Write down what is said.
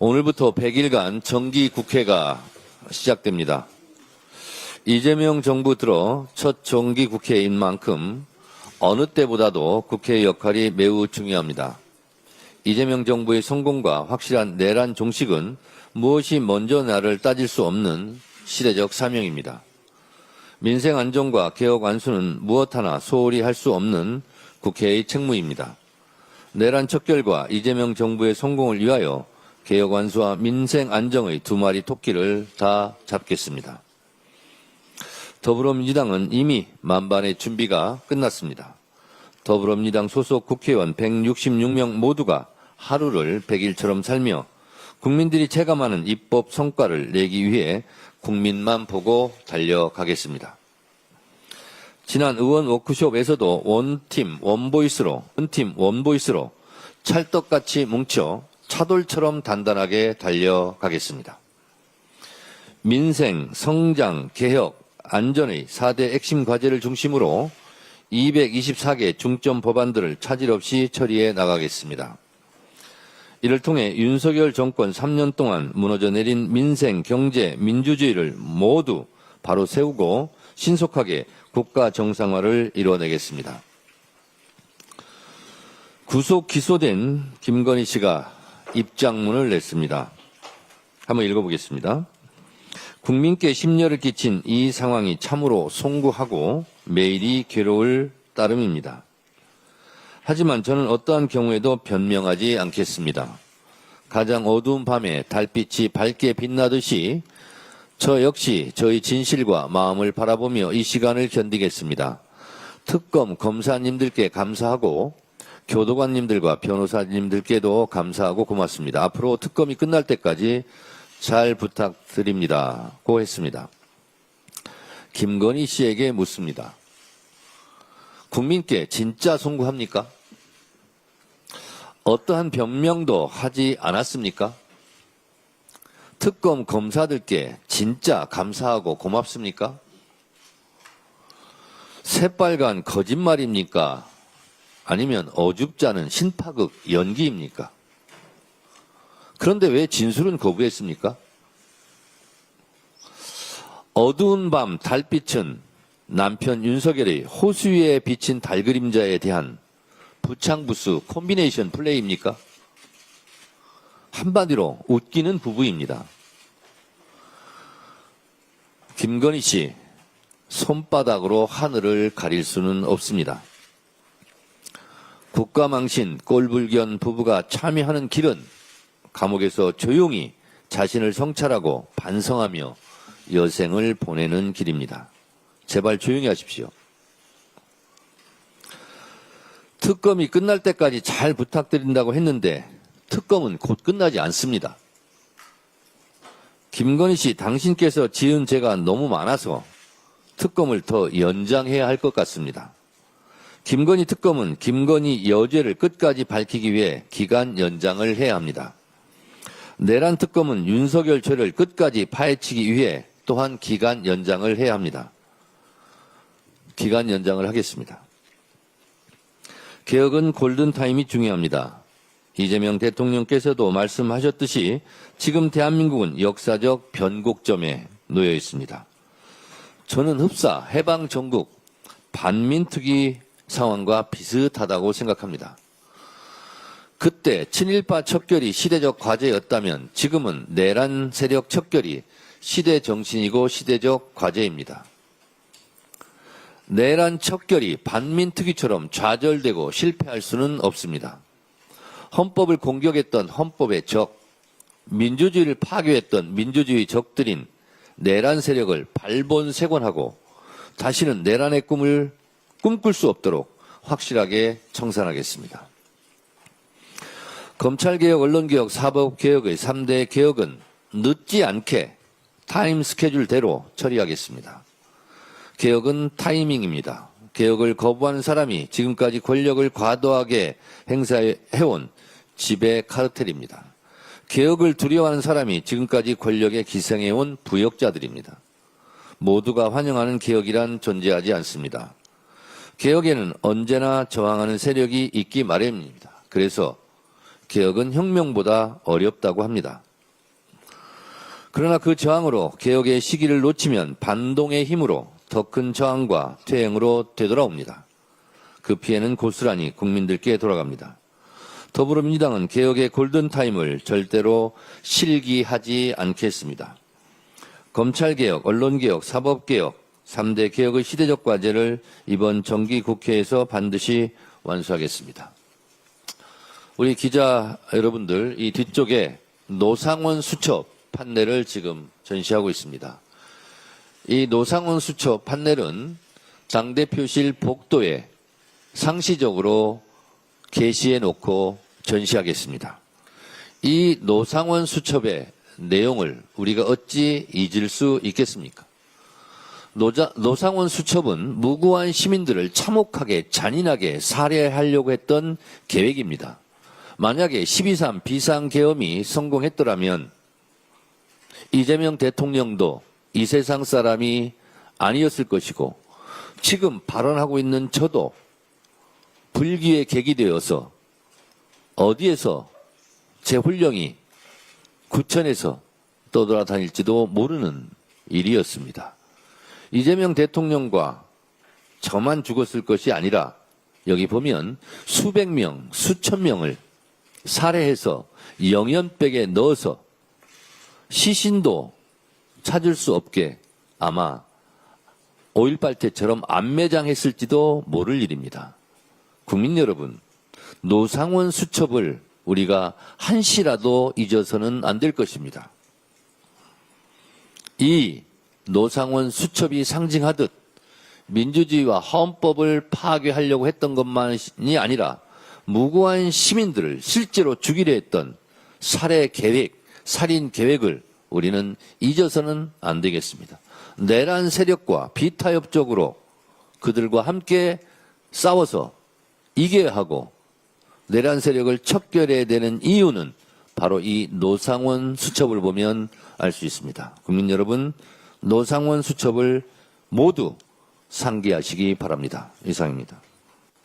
오늘부터 100일간 정기국회가 시작됩니다. 이재명 정부 들어 첫 정기국회인 만큼 어느 때보다도 국회의 역할이 매우 중요합니다. 이재명 정부의 성공과 확실한 내란 종식은 무엇이 먼저 나를 따질 수 없는 시대적 사명입니다. 민생 안정과 개혁 완수는 무엇 하나 소홀히 할 수 없는 국회의 책무입니다. 내란 척결과 이재명 정부의 성공을 위하여 개혁 완수와 민생 안정의 두 마리 토끼를 다 잡겠습니다. 더불어민주당은 이미 만반의 준비가 끝났습니다. 더불어민주당 소속 국회의원 166명 모두가 하루를 100일처럼 살며 국민들이 체감하는 입법 성과를 내기 위해 국민만 보고 달려가겠습니다. 지난 의원 워크숍에서도 원팀 원보이스로 찰떡같이 뭉쳐 차돌처럼 단단하게 달려가겠습니다. 민생, 성장, 개혁, 안전의 4대 핵심 과제를 중심으로 224개 중점 법안들을 차질 없이 처리해 나가겠습니다. 이를 통해 윤석열 정권 3년 동안 무너져 내린 민생, 경제, 민주주의를 모두 바로 세우고 신속하게 국가 정상화를 이뤄내겠습니다. 구속 기소된 김건희 씨가 입장문을 냈습니다. 한번 읽어보겠습니다. 국민께 심려를 끼친 이 상황이 참으로 송구하고 매일이 괴로울 따름입니다. 하지만 저는 어떠한 경우에도 변명하지 않겠습니다. 가장 어두운 밤에 달빛이 밝게 빛나듯이 저 역시 저희 진실과 마음을 바라보며 이 시간을 견디겠습니다. 특검 검사님들께 감사하고 교도관님들과 변호사님들께도 감사하고 고맙습니다. 앞으로 특검이 끝날 때까지 잘 부탁드립니다. 고 했습니다. 김건희 씨에게 묻습니다. 국민께 진짜 송구합니까? 어떠한 변명도 하지 않았습니까? 특검 검사들께 진짜 감사하고 고맙습니까? 새빨간 거짓말입니까? 아니면 어줍지 않은 신파극 연기입니까? 그런데 왜 진술은 거부했습니까? 어두운 밤 달빛은 남편 윤석열의 호수 위에 비친 달그림자에 대한 부창부수 콤비네이션 플레이입니까? 한마디로 웃기는 부부입니다. 김건희 씨, 손바닥으로 하늘을 가릴 수는 없습니다. 국가망신 꼴불견 부부가 참여하는 길은 감옥에서 조용히 자신을 성찰하고 반성하며 여생을 보내는 길입니다. 제발 조용히 하십시오. 특검이 끝날 때까지 잘 부탁드린다고 했는데 특검은 곧 끝나지 않습니다. 김건희 씨, 당신께서 지은 죄가 너무 많아서 특검을 더 연장해야 할 것 같습니다. 김건희 특검은 김건희 여죄를 끝까지 밝히기 위해 기간 연장을 해야 합니다. 내란 특검은 윤석열 죄를 끝까지 파헤치기 위해 또한 기간 연장을 해야 합니다. 기간 연장을 하겠습니다. 개혁은 골든타임이 중요합니다. 이재명 대통령께서도 말씀하셨듯이 지금 대한민국은 역사적 변곡점에 놓여 있습니다. 저는 흡사, 해방 전국, 반민특위 상황과 비슷하다고 생각합니다. 그때 친일파 척결이 시대적 과제였다면 지금은 내란 세력 척결이 시대 정신이고 시대적 과제입니다. 내란 척결이 반민특위처럼 좌절되고 실패할 수는 없습니다. 헌법을 공격했던 헌법의 적, 민주주의를 파괴했던 민주주의 적들인 내란 세력을 발본색원하고 다시는 내란의 꿈을 꿈꿀 수 없도록 확실하게 청산하겠습니다. 검찰개혁, 언론개혁, 사법개혁의 3대 개혁은 늦지 않게 타임 스케줄대로 처리하겠습니다. 개혁은 타이밍입니다. 개혁을 거부하는 사람이 지금까지 권력을 과도하게 행사해온 지배 카르텔입니다. 개혁을 두려워하는 사람이 지금까지 권력에 기생해온 부역자들입니다. 모두가 환영하는 개혁이란 존재하지 않습니다. 개혁에는 언제나 저항하는 세력이 있기 마련입니다. 그래서 개혁은 혁명보다 어렵다고 합니다. 그러나 그 저항으로 개혁의 시기를 놓치면 반동의 힘으로 더 큰 저항과 퇴행으로 되돌아옵니다. 그 피해는 고스란히 국민들께 돌아갑니다. 더불어민주당은 개혁의 골든타임을 절대로 실기하지 않겠습니다. 검찰개혁, 언론개혁, 사법개혁, 3대 개혁의 시대적 과제를 이번 정기국회에서 반드시 완수하겠습니다. 우리 기자 여러분들, 이 뒤쪽에 노상원 수첩 판넬을 지금 전시하고 있습니다. 이 노상원 수첩 판넬은 당대표실 복도에 상시적으로 게시해 놓고 전시하겠습니다. 이 노상원 수첩의 내용을 우리가 어찌 잊을 수 있겠습니까? 노상원 수첩은 무고한 시민들을 참혹하게 잔인하게 살해하려고 했던 계획입니다. 만약에 12.3 비상계엄이 성공했더라면 이재명 대통령도 이 세상 사람이 아니었을 것이고 지금 발언하고 있는 저도 불기의 객이 되어서 어디에서 제 훈령이 구천에서 떠돌아다닐지도 모르는 일이었습니다. 이재명 대통령과 저만 죽었을 것이 아니라 여기 보면 수백 명, 수천 명을 살해해서 영연백에 넣어서 시신도 찾을 수 없게 아마 5.18 때처럼 안매장했을지도 모를 일입니다. 국민 여러분, 노상원 수첩을 우리가 한시라도 잊어서는 안 될 것입니다. 이 노상원 수첩이 상징하듯 민주주의와 헌법을 파괴하려고 했던 것만이 아니라 무고한 시민들을 실제로 죽이려 했던 살해 계획, 살인 계획을 우리는 잊어서는 안 되겠습니다. 내란 세력과 비타협적으로 그들과 함께 싸워서 이겨야 하고 내란 세력을 척결해야 되는 이유는 바로 이 노상원 수첩을 보면 알 수 있습니다. 국민 여러분, 노상원 수첩을 모두 상기하시기 바랍니다. 이상입니다.